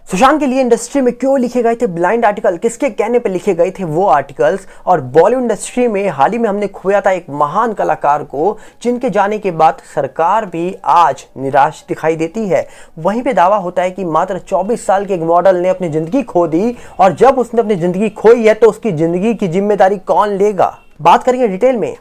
सुशांत के लिए इंडस्ट्री में क्यों लिखे गए थे ब्लाइंड आर्टिकल, किसके कहने पे लिखे गए थे वो आर्टिकल्स, और बॉलीवुड इंडस्ट्री में हाल ही में हमने खोया था एक महान कलाकार को जिनके जाने के बाद सरकार भी आज निराश दिखाई देती है। वहीं पे दावा होता है कि मात्र 24 साल के एक मॉडल ने अपनी जिंदगी खो दी, और जब उसने अपनी जिंदगी खोई है तो उसकी जिंदगी की जिम्मेदारी कौन लेगा। बात करेंगे डिटेल में।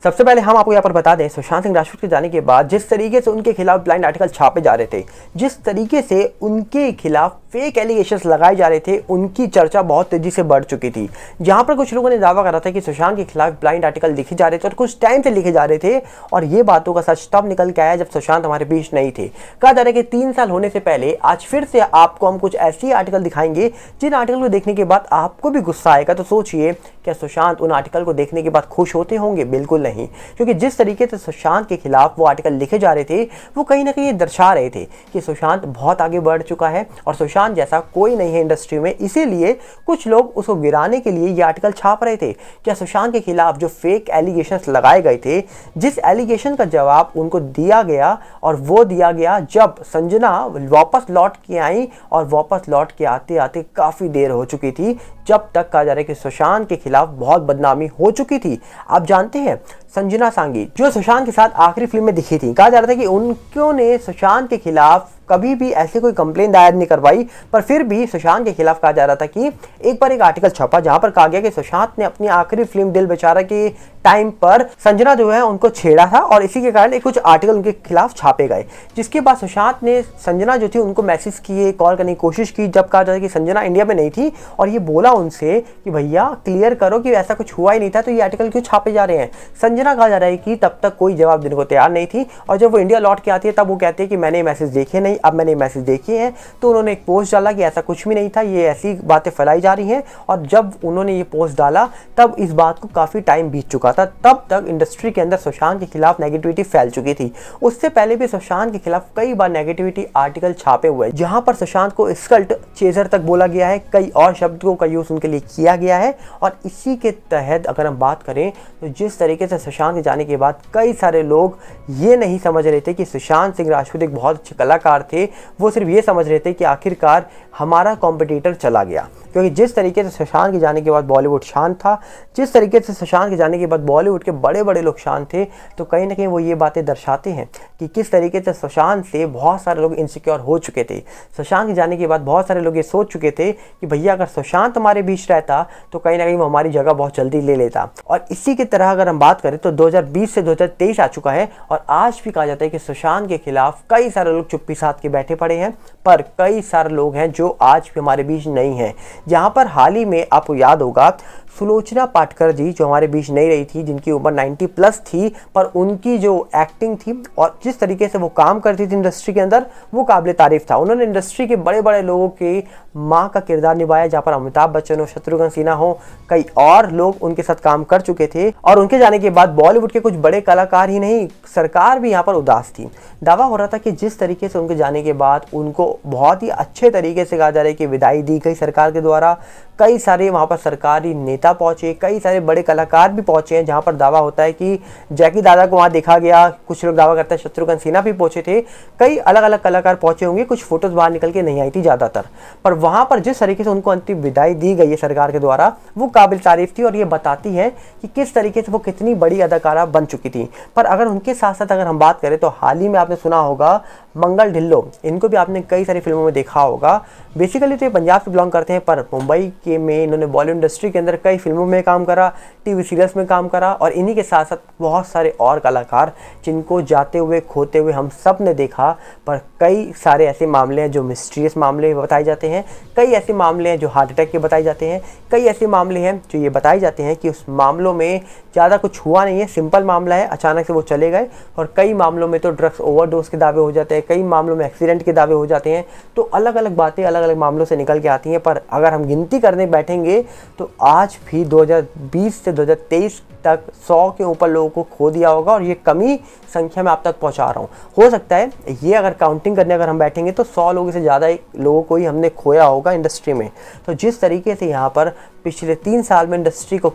सबसे पहले हम आपको यहाँ पर बता दें, सुशांत सिंह राजपूत के जाने के बाद जिस तरीके से उनके खिलाफ ब्लाइंड आर्टिकल छापे जा रहे थे, जिस तरीके से उनके खिलाफ फेक एलिगेशंस लगाए जा रहे थे, उनकी चर्चा बहुत तेजी से बढ़ चुकी थी। जहां पर कुछ लोगों ने दावा करा था कि सुशांत के खिलाफ ब्लाइंड आर्टिकल लिखे जा रहे थे और कुछ टाइम से लिखे जा रहे थे, और ये बातों का सच तब निकल के आया जब सुशांत हमारे बीच नहीं थे। कहा जा रहा है कि 3 साल होने से पहले आज फिर से आपको हम कुछ ऐसी आर्टिकल दिखाएंगे जिन आर्टिकल को देखने के बाद आपको भी गुस्सा आएगा। तो सोचिए, क्या सुशांत उन आर्टिकल को देखने के बाद खुश होते होंगे? बिल्कुल नहीं, क्योंकि जिस तरीके से सुशांत के खिलाफ वो आर्टिकल लिखे जा रहे थे वो कहीं ना कहीं दर्शा रहे थे कि सुशांत बहुत आगे बढ़ चुका है और सुशांत जैसा कोई नहीं है इंडस्ट्री में, इसीलिए कुछ लोग उसको गिराने के लिए ये आर्टिकल छाप रहे थे। क्या सुशांत के खिलाफ जो फेक एलिगेशंस लगाए गए थे, जिस एलिगेशन का जवाब उनको दिया गया, और वो दिया गया जब संजना वापस लौट के आई, और वापस लौट के आते आते काफ़ी देर हो चुकी थी, जब तक कहा जा रहा है कि सुशांत के खिलाफ बहुत बदनामी हो चुकी थी। आप जानते हैं, संजना सांगी जो सुशांत के साथ आखिरी फिल्म में दिखी थी, कहा जा रहा था कि उनको ने सुशांत के खिलाफ कभी भी ऐसी कोई कंप्लेंट दायर नहीं करवाई, पर फिर भी सुशांत के खिलाफ कहा जा रहा था कि एक बार एक आर्टिकल छपा जहां पर कहा गया कि सुशांत ने अपनी आखिरी फिल्म दिल बेचारा के टाइम पर संजना जो है उनको छेड़ा था, और इसी के कारण कुछ आर्टिकल उनके खिलाफ छापे गए। जिसके बाद सुशांत ने संजना जो थी उनको मैसेज किए, कॉल करने की कोशिश की, जब कहा जाता है कि संजना इंडिया में नहीं थी, और ये बोला उनसे कि भैया क्लियर करो कि ऐसा कुछ हुआ ही नहीं था, तो ये आर्टिकल क्यों छापे जा रहे हैं। संजना कहा जा रहा है कि तब तक कोई जवाब देने को तैयार नहीं थी, और जब वो इंडिया लौट के आती है तब वो कहते हैं कि मैंने मैसेज देखे नहीं, अब मैंने मैसेज देखे हैं। तो उन्होंने एक पोस्ट डाला कि ऐसा कुछ भी नहीं था, ये ऐसी बातें फैलाई जा रही हैं, और जब उन्होंने ये पोस्ट डाला तब इस बात को काफ़ी टाइम बीत चुका था। तब तक इंडस्ट्री के अंदर सुशांत के खिलाफ नेगेटिविटी फैल चुकी थी। उससे पहले भी सुशांत के खिलाफ कई बार नेगेटिविटी आर्टिकल छापे हुए, जहां पर सुशांत को स्कल्ट चेजर तक बोला गया है, कई और शब्दों का यूज उनके लिए किया गया है। और इसी के तहत अगर हम बात करें तो जिस तरीके से सुशांत के जाने के बाद कई सारे लोग ये नहीं समझ रहे थे कि सुशांत सिंह राजपूत एक बहुत अच्छे कलाकार थे, वो सिर्फ ये समझ रहे थे कि आखिरकार हमारा कॉम्पिटिटर चला गया। क्योंकि जिस तरीके से सुशांत के जाने के बाद बॉलीवुड शांत था, जिस तरीके से सुशांत के जाने के बाद बॉलीवुड के बड़े बड़े लोग शांत थे, तो कहीं ना कहीं वो ये बातें दर्शाते हैं कि किस तरीके से सुशांत से बहुत सारे लोग इनसिक्योर हो चुके थे। सुशांत के जाने के बाद बहुत सारे लोग ये सोच चुके थे कि भैया अगर सुशांत हमारे बीच रहता तो कहीं ना कहीं वो हमारी जगह बहुत जल्दी ले लेता। और इसी की तरह अगर हम बात करें तो 2020 से 2023 आ चुका है, और आज भी कहा जाता है कि सुशांत के खिलाफ कई सारे लोग चुप्पी साध के बैठे पड़े हैं, पर कई सारे लोग हैं जो आज भी हमारे बीच नहीं हैं। जहां पर हाल ही में आपको याद होगा सुलोचना पाटकर जी जो हमारे बीच नहीं रही थी, जिनकी उम्र 90 प्लस थी, पर उनकी जो एक्टिंग थी और जिस तरीके से वो काम करती थी इंडस्ट्री के अंदर, वो काबिल तारीफ था। उन्होंने इंडस्ट्री के बड़े बड़े लोगों के माँ का किरदार निभाया, जहाँ पर अमिताभ बच्चन हो, शत्रुघ्न सिन्हा हो, कई और लोग उनके साथ काम कर चुके थे। और उनके जाने के बाद बॉलीवुड के कुछ बड़े कलाकार ही नहीं, सरकार भी यहाँ पर उदास थी। दावा हो रहा था कि जिस तरीके से उनके जाने के बाद उनको बहुत ही अच्छे तरीके से कहा जा रहा है कि विदाई दी गई सरकार के द्वारा। कई सारे वहाँ पर सरकारी नेता पहुंचे, कई सारे बड़े कलाकार भी पहुंचे हैं, जहाँ पर दावा होता है कि जैकी दादा को वहाँ देखा गया, कुछ लोग दावा करते हैं शत्रुघ्न सिन्हा भी पहुंचे थे, कई अलग अलग कलाकार पहुंचे होंगे, कुछ फोटोज बाहर निकल के नहीं आई थी ज़्यादातर। पर वहाँ पर जिस तरीके से उनको अंतिम विदाई दी गई है सरकार के द्वारा, वो काबिल तारीफ थी, और ये बताती है कि किस तरीके से वो कितनी बड़ी अदाकारा बन चुकी थी। पर अगर उनके साथ साथ अगर हम बात करें तो हाल ही में आपने सुना होगा मंगल ढिल्लो, इनको भी आपने कई सारी फिल्मों में देखा होगा। बेसिकली तो ये पंजाब से बिलोंग करते हैं, पर मुंबई के में इन्होंने बॉलीवुड इंडस्ट्री के अंदर कई फिल्मों में काम करा, टीवी सीरियल्स में काम करा, और इन्हीं के साथ साथ बहुत सारे और कलाकार जिनको जाते हुए खोते हुए हम सब ने देखा। पर कई सारे ऐसे मामले हैं जो मिस्टीरियस मामले बताए जाते हैं, कई ऐसे मामले हैं जो हार्ट अटैक के बताए जाते हैं, कई ऐसे मामले हैं जो ये बताए जाते हैं कि उस मामलों में ज़्यादा कुछ हुआ नहीं है, सिंपल मामला है, अचानक से वो चले गए। और कई मामलों में तो ड्रग्स ओवरडोज के दावे हो जाते हैं, कई मामलों में एक्सीडेंट के दावे हो जाते हैं। तो अलग अलग बातें अलग अलग मामलों से निकल के आती हैं। पर अगर हम गिनती करने बैठेंगे तो आज भी 2020 से 2023 तक 100 के ऊपर लोगों को खो दिया होगा और ये कमी संख्या में आप तक पहुंचा रहा हूँ। हो सकता है ये अगर काउंटिंग करने अगर हम बैठेंगे तो 100 लोगों से ज़्यादा लोगों को ही हमने खोया होगा इंडस्ट्री में। तो जिस तरीके से यहाँ पर पिछले 3 साल में इंडस्ट्री को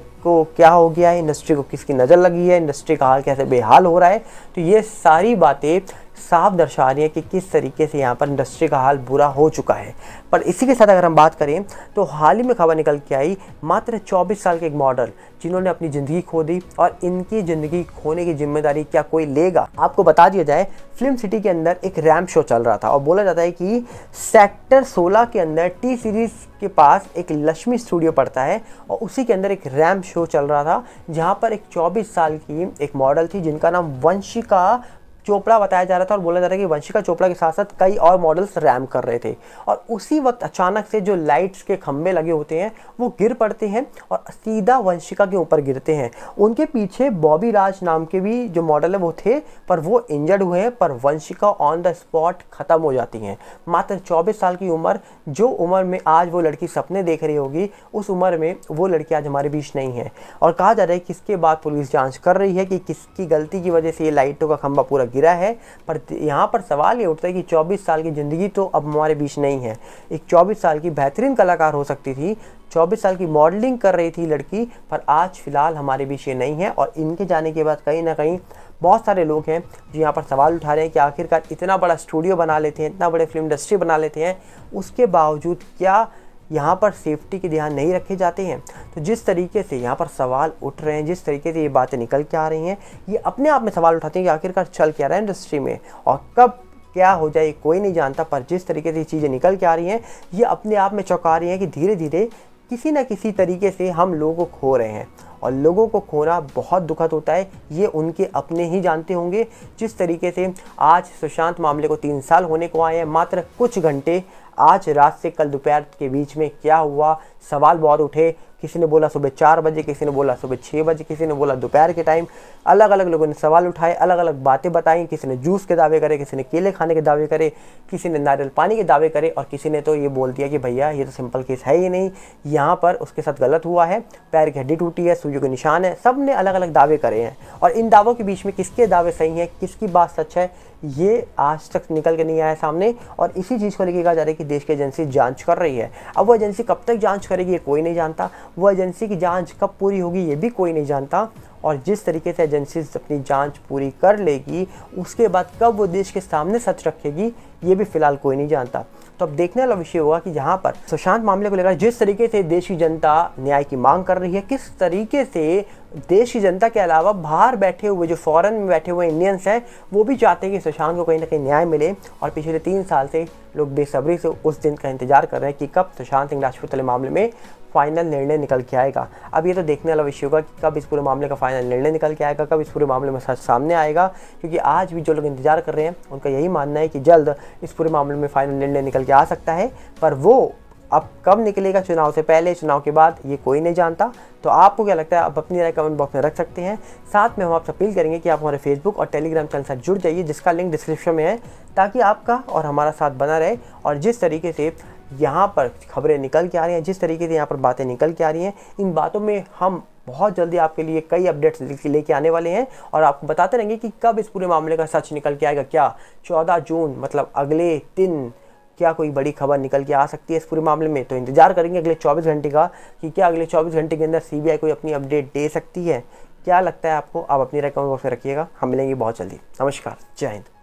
क्या हो गया है, इंडस्ट्री को किसकी नज़र लगी है, इंडस्ट्री का हाल कैसे बेहाल हो रहा है, तो ये सारी बातें साफ दर्शा रही है कि किस तरीके से यहाँ पर इंडस्ट्री का हाल बुरा हो चुका है। पर इसी के साथ अगर हम बात करें तो हाल ही में खबर निकल के आई, मात्र 24 साल के एक मॉडल जिन्होंने अपनी ज़िंदगी खो दी और इनकी ज़िंदगी खोने की जिम्मेदारी क्या कोई लेगा। आपको बता दिया जाए, फिल्म सिटी के अंदर एक रैम्प शो चल रहा था और बोला जाता है कि सेक्टर 16 के अंदर टी सीरीज़ के पास एक लक्ष्मी स्टूडियो पड़ता है और उसी के अंदर एक रैम्प शो चल रहा था जहाँ पर एक 24 साल की एक मॉडल थी जिनका नाम वंशिका चोपड़ा बताया जा रहा था और बोला जा रहा है कि वंशिका चोपड़ा के साथ साथ कई और मॉडल्स रैम कर रहे थे और उसी वक्त अचानक से जो लाइट्स के खंभे लगे होते हैं वो गिर पड़ते हैं और सीधा वंशिका के ऊपर गिरते हैं। उनके पीछे बॉबी राज नाम के भी जो मॉडल है वो थे, पर वो इंजर्ड हुए हैं, पर वंशिका ऑन द स्पॉट ख़त्म हो जाती हैं। मात्र 24 साल की उम्र, जो उम्र में आज वो लड़की सपने देख रही होगी, उस उम्र में वो लड़की आज हमारे बीच नहीं है। और कहा जा रहा है कि इसके बाद पुलिस जाँच कर रही है कि किसकी गलती की वजह से ये लाइटों का खंभा पूरा गिरा है। पर यहाँ पर सवाल ये उठता है कि 24 साल की ज़िंदगी तो अब हमारे बीच नहीं है। एक 24 साल की बेहतरीन कलाकार हो सकती थी, 24 साल की मॉडलिंग कर रही थी लड़की, पर आज फिलहाल हमारे बीच ये नहीं है। और इनके जाने के बाद कहीं ना कहीं बहुत सारे लोग हैं जो यहाँ पर सवाल उठा रहे हैं कि आखिरकार इतना बड़ा स्टूडियो बना लेते हैं, इतना बड़े फिल्म इंडस्ट्री बना लेते हैं, उसके बावजूद क्या यहाँ पर सेफ्टी के ध्यान नहीं रखे जाते हैं। तो जिस तरीके से यहाँ पर सवाल उठ रहे हैं, जिस तरीके से ये बातें निकल के आ रही हैं, ये अपने आप में सवाल उठाते हैं कि आखिरकार चल क्या रहा है इंडस्ट्री में और कब क्या हो जाए कोई नहीं जानता। पर जिस तरीके से ये चीज़ें निकल के आ रही हैं, ये अपने आप में चौंका रही हैं कि धीरे धीरे किसी न किसी तरीके से हम लोगों को खो रहे हैं और लोगों को खोना बहुत दुखद होता है। ये उनके अपने ही जानते होंगे। जिस तरीके से आज सुशांत मामले को 3 साल होने को आए हैं, मात्र कुछ घंटे आज रात से कल दोपहर के बीच में क्या हुआ, सवाल बहुत उठे। किसी ने बोला सुबह 4 बजे, किसी ने बोला सुबह 6 बजे, किसी ने बोला दोपहर के टाइम। अलग अलग लोगों ने सवाल उठाए, अलग अलग बातें बताई। किसी ने जूस के दावे करे, किसी ने केले खाने के दावे करे, किसी ने नारियल पानी के दावे करे और किसी ने तो ये बोल दिया कि भैया ये तो सिंपल केस है ही नहीं, यहाँ पर उसके साथ गलत हुआ है, पैर की हड्डी टूटी है, सुइयों के निशान है। सब ने अलग अलग दावे करे हैं और इन दावों के बीच में किसके दावे सही हैं, किसकी बात सच है, ये आज तक निकल के नहीं आया सामने। और इसी चीज़ को लेकर कहा जा रहा है कि देश की एजेंसी जांच कर रही है। अब वो एजेंसी कब तक जांच करेगी ये कोई नहीं जानता, वो एजेंसी की जांच कब पूरी होगी ये भी कोई नहीं जानता। और जिस तरीके से एजेंसी अपनी जांच पूरी कर लेगी, उसके बाद कब वो देश के सामने सच रखेगी ये भी फिलहाल कोई नहीं जानता। तो अब देखने वाला विषय होगा कि जहाँ पर सुशांत मामले को लेकर जिस तरीके से देश की जनता न्याय की मांग कर रही है, किस तरीके से देश की जनता के अलावा बाहर बैठे हुए जो फॉरेन में बैठे हुए इंडियंस हैं वो भी चाहते हैं कि सुशांत को कहीं ना कहीं न्याय मिले। और पिछले 3 साल से लोग बेसब्री से उस दिन का इंतजार कर रहे हैं कि कब सुशांत सिंह राजपूत वाले मामले में फाइनल निर्णय निकल के आएगा। अब ये तो देखने वाला विषय होगा कि कब इस पूरे मामले का फाइनल निर्णय निकल के आएगा, कब इस पूरे मामले में सच सामने आएगा। क्योंकि आज भी जो लोग इंतजार कर रहे हैं उनका यही मानना है कि जल्द इस पूरे मामले में फाइनल निर्णय निकल के आ सकता है। पर वो अब कब निकलेगा, चुनाव से पहले, चुनाव के बाद, ये कोई नहीं जानता। तो आपको क्या लगता है, आप अपनी राय कमेंट बॉक्स में रख सकते हैं। साथ में हम आपसे अपील करेंगे कि आप हमारे फेसबुक और टेलीग्राम चैनल से जुड़ जाइए, जिसका लिंक डिस्क्रिप्शन में है, ताकि आपका और हमारा साथ बना रहे। और जिस तरीके से यहाँ पर खबरें निकल के आ रही हैं, जिस तरीके से यहाँ पर बातें निकल के आ रही हैं, इन बातों में हम बहुत जल्दी आपके लिए कई अपडेट्स लेके आने वाले हैं और आपको बताते रहेंगे कि कब इस पूरे मामले का सच निकल के आएगा। क्या 14 जून मतलब अगले दिन क्या कोई बड़ी खबर निकल के आ सकती है इस पूरे मामले में? तो इंतजार करेंगे अगले 24 घंटे का कि क्या अगले 24 घंटे के अंदर सीबीआई कोई अपनी अपडेट दे सकती है। क्या लगता है आपको? आप अपनी राय कमेंट बॉक्स में रखिएगा। हम मिलेंगे बहुत जल्दी। नमस्कार, जय हिंद।